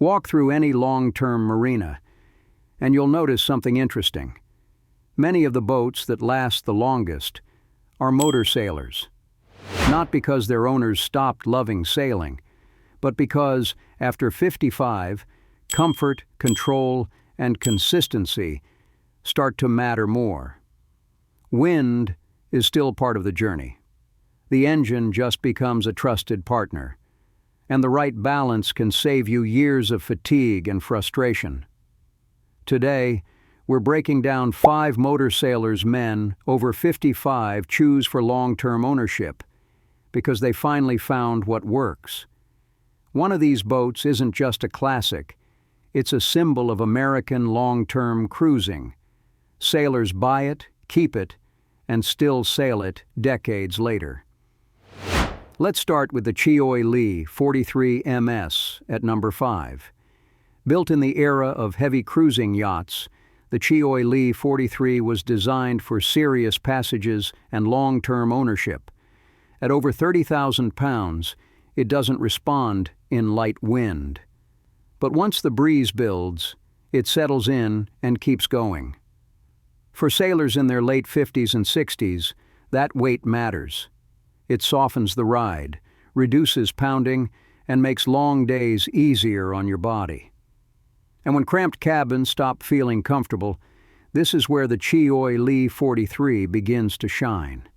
Walk through any long-term marina, and you'll notice something interesting. Many of the boats that last the longest are motorsailers. Not because their owners stopped loving sailing, but because, after 55, comfort, control, and consistency start to matter more. Wind is still part of the journey. The engine just becomes a trusted partner, and the right balance can save you years of fatigue and frustration. Today, we're breaking down 5 Motorsailers men over 55 choose for long-term ownership because they finally found what works. One of these boats isn't just a classic, it's a symbol of American long-term cruising. Sailors buy it, keep it, and still sail it decades later. Let's start with the Cheoy Lee 43 MS at number 5. Built in the era of heavy cruising yachts, the Cheoy Lee 43 was designed for serious passages and long-term ownership. At over 30,000 pounds, it doesn't respond in light wind. But once the breeze builds, it settles in and keeps going. For sailors in their late 50s and 60s, that weight matters. It softens the ride, reduces pounding, and makes long days easier on your body. And when cramped cabins stop feeling comfortable, this is where the Cheoy Lee 43 begins to shine.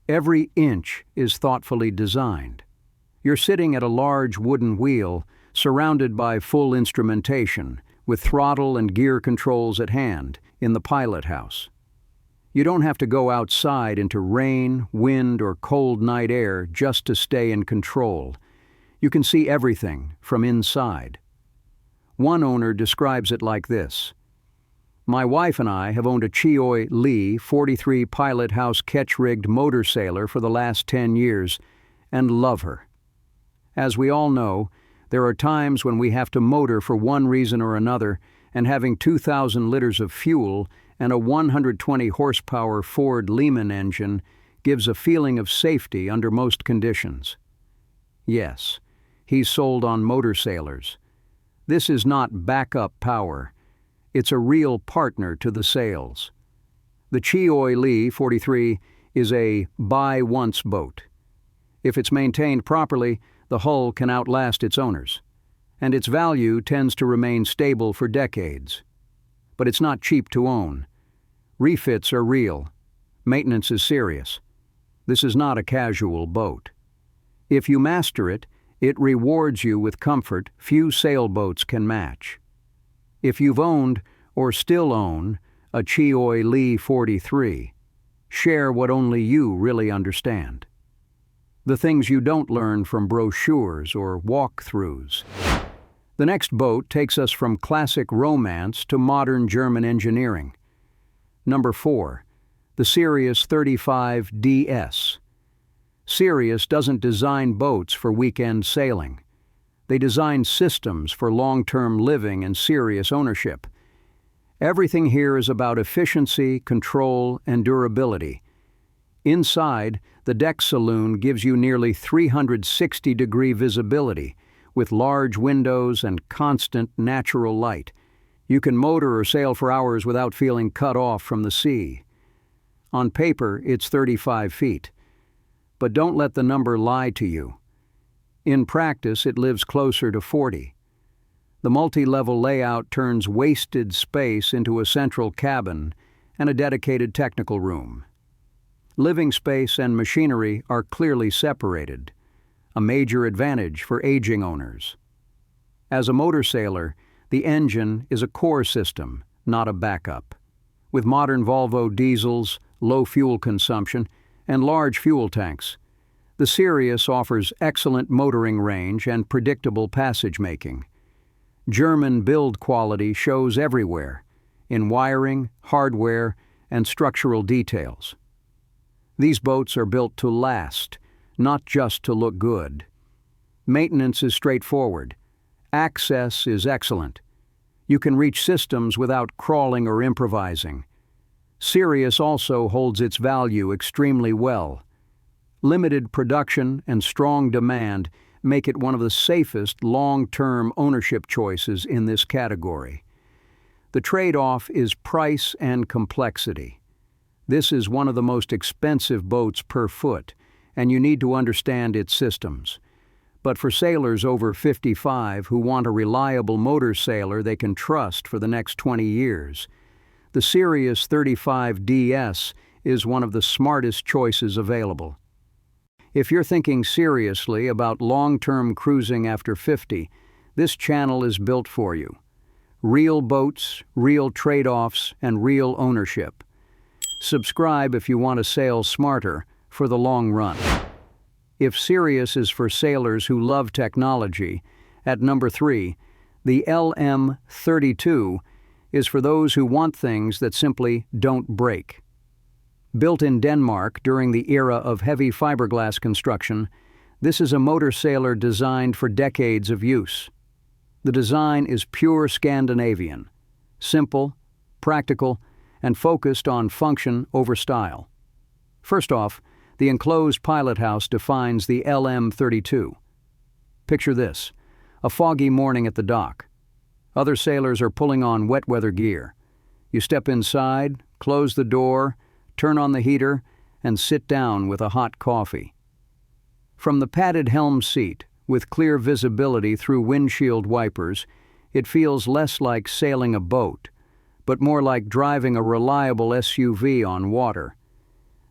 Every inch is thoughtfully designed. You're sitting at a large wooden wheel, surrounded by full instrumentation, with throttle and gear controls at hand, in the pilot house. You don't have to go outside into rain, wind, or cold night air just to stay in control. You can see everything from inside. One owner describes it like this: "My wife and I have owned a Cheoy Lee 43 pilot house ketch-rigged Motorsailer for the last 10 years and love her. As we all know, there are times when we have to motor for one reason or another, and having 2,000 liters of fuel and a 120 horsepower Ford Lehman engine gives a feeling of safety under most conditions." Yes, he's sold on Motorsailers. This is not backup power. It's a real partner to the sails. The Cheoy Lee 43 is a buy-once boat. If it's maintained properly, the hull can outlast its owners, and its value tends to remain stable for decades. But it's not cheap to own. Refits are real. Maintenance is serious. This is not a casual boat. If you master it, it rewards you with comfort few sailboats can match. If you've owned, or still own, a Cheoy Lee 43, share what only you really understand. The things you don't learn from brochures or walkthroughs. The next boat takes us from classic romance to modern German engineering. Number 4, the Sirius 35 DS. Sirius doesn't design boats for weekend sailing. They design systems for long-term living and serious ownership. Everything here is about efficiency, control, and durability. Inside, the deck saloon gives you nearly 360-degree visibility, with large windows and constant natural light. You can motor or sail for hours without feeling cut off from the sea. On paper, it's 35 feet. But don't let the number lie to you. In practice, it lives closer to 40. The multi-level layout turns wasted space into a central cabin and a dedicated technical room. Living space and machinery are clearly separated, a major advantage for aging owners. As a motorsailor, the engine is a core system, not a backup. With modern Volvo diesels, low fuel consumption, and large fuel tanks, the Sirius offers excellent motoring range and predictable passage-making. German build quality shows everywhere, in wiring, hardware, and structural details. These boats are built to last, not just to look good. Maintenance is straightforward. Access is excellent. You can reach systems without crawling or improvising. Sirius also holds its value extremely well. Limited production and strong demand make it one of the safest long-term ownership choices in this category. The trade-off is price and complexity. This is one of the most expensive boats per foot, and you need to understand its systems. But for sailors over 55 who want a reliable motorsailor they can trust for the next 20 years, the Sirius 35DS is one of the smartest choices available. If you're thinking seriously about long-term cruising after 50, this channel is built for you. Real boats, real trade-offs, and real ownership. Subscribe if you want to sail smarter for the long run. If Sirius is for sailors who love technology, at number 3, the LM32 is for those who want things that simply don't break. Built in Denmark during the era of heavy fiberglass construction, this is a Motorsailer designed for decades of use. The design is pure Scandinavian, simple, practical, and focused on function over style. First off, the enclosed pilot house defines the LM32. Picture this: a foggy morning at the dock. Other sailors are pulling on wet weather gear. You step inside, close the door, turn on the heater, and sit down with a hot coffee. From the padded helm seat, with clear visibility through windshield wipers, it feels less like sailing a boat, but more like driving a reliable SUV on water.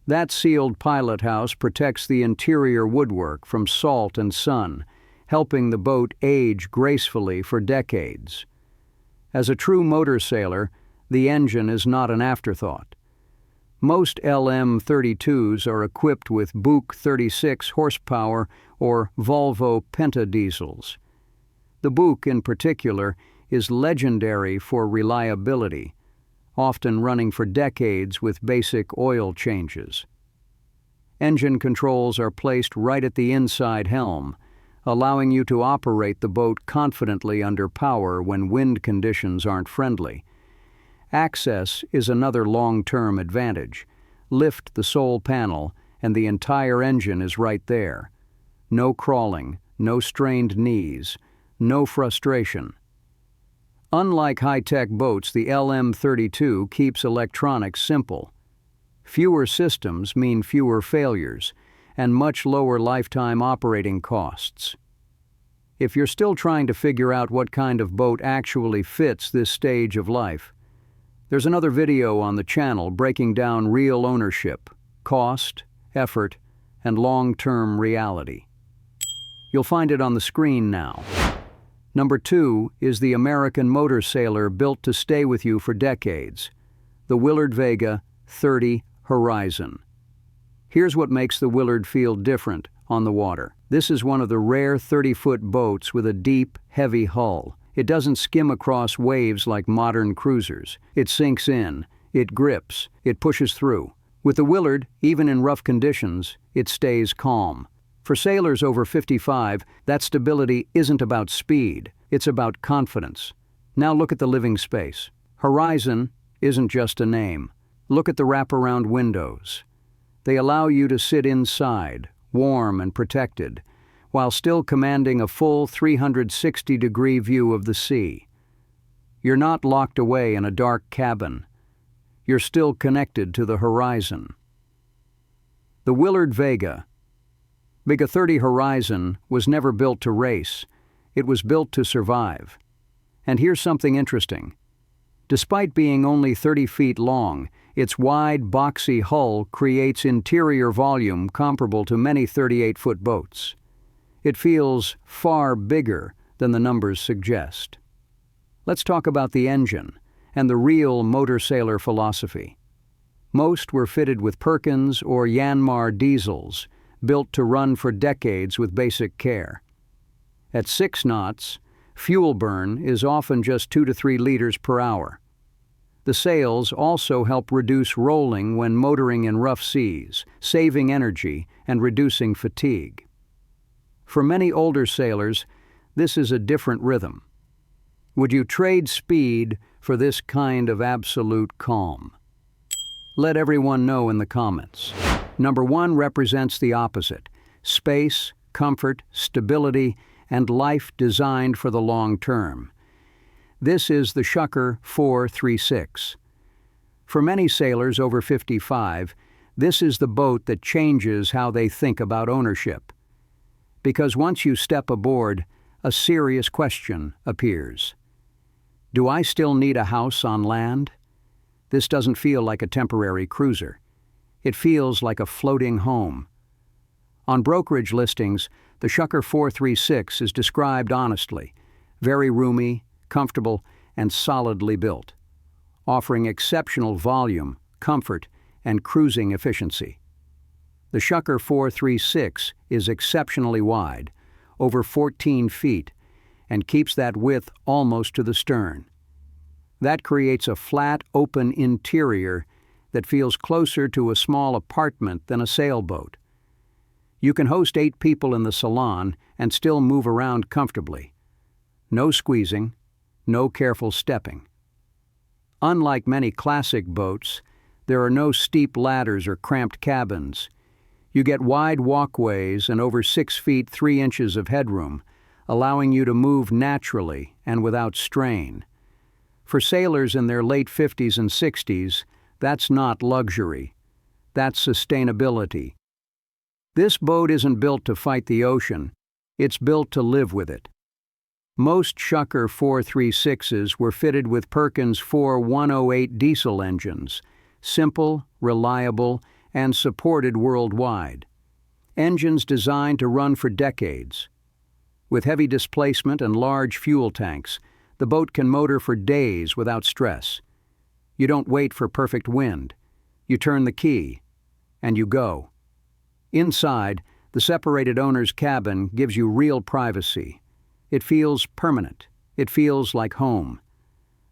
That sealed pilot house protects the interior woodwork from salt and sun, helping the boat age gracefully for decades. As a true motorsailor, the engine is not an afterthought. Most LM32s are equipped with Buick 36 horsepower or Volvo pentadiesels. The Buick, in particular, is legendary for reliability, often running for decades with basic oil changes. Engine controls are placed right at the inside helm, allowing you to operate the boat confidently under power when wind conditions aren't friendly. Access is another long-term advantage. Lift the sole panel, and the entire engine is right there. No crawling, no strained knees, no frustration. Unlike high-tech boats, the LM32 keeps electronics simple. Fewer systems mean fewer failures, and much lower lifetime operating costs. If you're still trying to figure out what kind of boat actually fits this stage of life, there's another video on the channel breaking down real ownership, cost, effort, and long-term reality. You'll find it on the screen now. Number 2 is the American Motorsailor built to stay with you for decades, the Willard Vega 30 Horizon. Here's what makes the Willard feel different on the water. This is one of the rare 30-foot boats with a deep, heavy hull. It doesn't skim across waves like modern cruisers. It sinks in, it grips, it pushes through. With the Willard, even in rough conditions, it stays calm. For sailors over 55, that stability isn't about speed, it's about confidence. Now look at the living space. Horizon isn't just a name. Look at the wraparound windows. They allow you to sit inside, warm and protected, while still commanding a full 360-degree view of the sea. You're not locked away in a dark cabin. You're still connected to the horizon. The Willard Vega 30 Horizon was never built to race. It was built to survive. And here's something interesting. Despite being only 30 feet long, its wide, boxy hull creates interior volume comparable to many 38-foot boats. It feels far bigger than the numbers suggest. Let's talk about the engine and the real Motorsailor philosophy. Most were fitted with Perkins or Yanmar diesels, built to run for decades with basic care. At 6 knots, fuel burn is often just 2 to 3 liters per hour. The sails also help reduce rolling when motoring in rough seas, saving energy and reducing fatigue. For many older sailors, this is a different rhythm. Would you trade speed for this kind of absolute calm? Let everyone know in the comments. Number 1 represents the opposite: space, comfort, stability, and life designed for the long term. This is the Shucker 436. For many sailors over 55, this is the boat that changes how they think about ownership. Because once you step aboard, a serious question appears. Do I still need a house on land? This doesn't feel like a temporary cruiser. It feels like a floating home. On brokerage listings, the Shucker 436 is described honestly, very roomy, comfortable, and solidly built, offering exceptional volume, comfort, and cruising efficiency. The Shucker 436 is exceptionally wide, over 14 feet, and keeps that width almost to the stern. That creates a flat, open interior that feels closer to a small apartment than a sailboat. You can host 8 people in the salon and still move around comfortably. No squeezing, no careful stepping. Unlike many classic boats, there are no steep ladders or cramped cabins. You get wide walkways and over 6 feet 3 inches of headroom, allowing you to move naturally and without strain. For sailors in their late 50s and 60s, that's not luxury. That's sustainability. This boat isn't built to fight the ocean. It's built to live with it. Most Shucker 436s were fitted with Perkins 4108 diesel engines, simple, reliable, and supported worldwide. Engines designed to run for decades. With heavy displacement and large fuel tanks, the boat can motor for days without stress. You don't wait for perfect wind. You turn the key, and you go. Inside, the separated owner's cabin gives you real privacy. It feels permanent. It feels like home.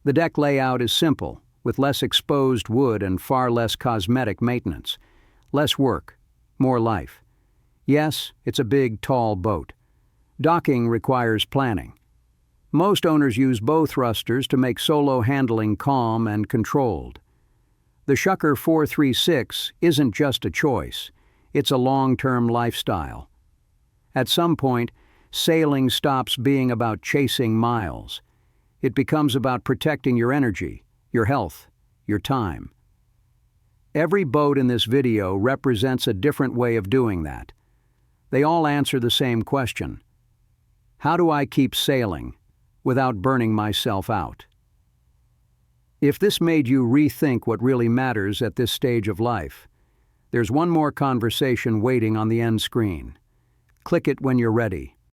The deck layout is simple, with less exposed wood and far less cosmetic maintenance. Less work, more life. Yes, it's a big, tall boat. Docking requires planning. Most owners use bow thrusters to make solo handling calm and controlled. The Shucker 436 isn't just a choice. It's a long-term lifestyle. At some point, sailing stops being about chasing miles. It becomes about protecting your energy, your health, your time. Every boat in this video represents a different way of doing that. They all answer the same question. How do I keep sailing without burning myself out? If this made you rethink what really matters at this stage of life, there's one more conversation waiting on the end screen. Click it when you're ready.